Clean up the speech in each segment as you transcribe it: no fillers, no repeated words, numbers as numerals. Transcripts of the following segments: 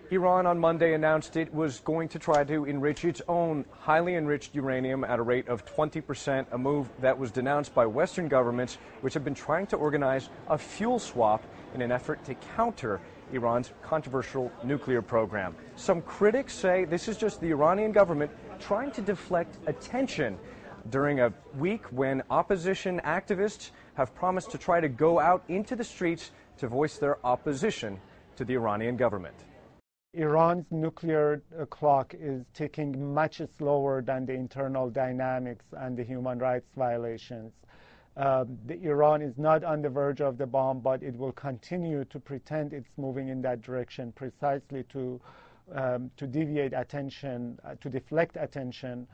Iran on Monday announced it was going to try to enrich its own highly enriched uranium at a rate of 20%, a move that was denounced by Western governments, which have been trying to organize a fuel swap in an effort to counter Iran's controversial nuclear program. Some critics say this is just the Iranian government trying to deflect attention during a week when opposition activists have promised to try to go out into the streets to voice their opposition to the Iranian government. Iran's nuclear clock is ticking much slower than the internal dynamics and the human rights violations. Iran is not on the verge of the bomb, but it will continue to pretend it's moving in that direction precisely to deviate attention, to deflect attention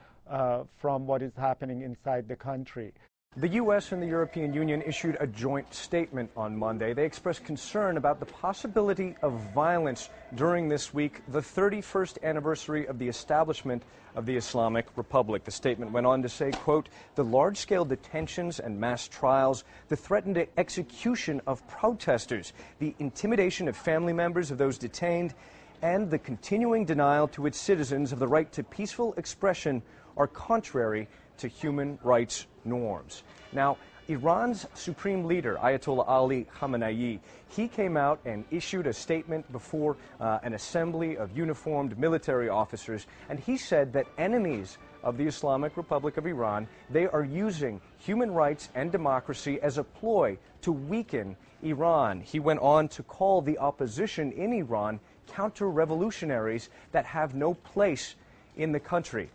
from what is happening inside the country. The U.S. and the European Union issued a joint statement on Monday. They expressed concern about the possibility of violence during this week, the 31st anniversary of the establishment of the Islamic Republic. The statement went on to say, quote, the large-scale detentions and mass trials, the threatened execution of protesters, the intimidation of family members of those detained, and the continuing denial to its citizens of the right to peaceful expression are contrary to human rights norms. Now, Iran's supreme leader, Ayatollah Ali Khamenei, he came out and issued a statement before an assembly of uniformed military officers, and he said that enemies of the Islamic Republic of Iran, they are using human rights and democracy as a ploy to weaken Iran. He went on to call the opposition in Iran counter-revolutionaries that have no place in the country.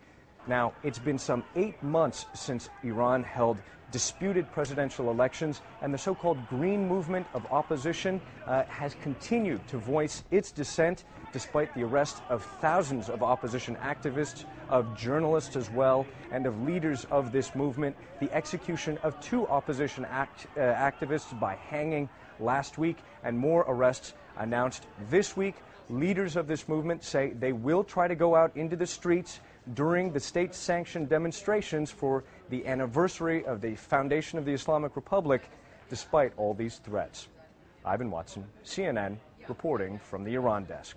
Now, it's been some 8 months since Iran held disputed presidential elections, and the so-called Green Movement of opposition has continued to voice its dissent despite the arrest of thousands of opposition activists, of journalists as well, and of leaders of this movement. The execution of 2 opposition activists by hanging last week, and more arrests announced this week. Leaders of this movement say they will try to go out into the streets during the state-sanctioned demonstrations for the anniversary of the foundation of the Islamic Republic, despite all these threats. Ivan Watson, CNN, reporting from the Iran desk.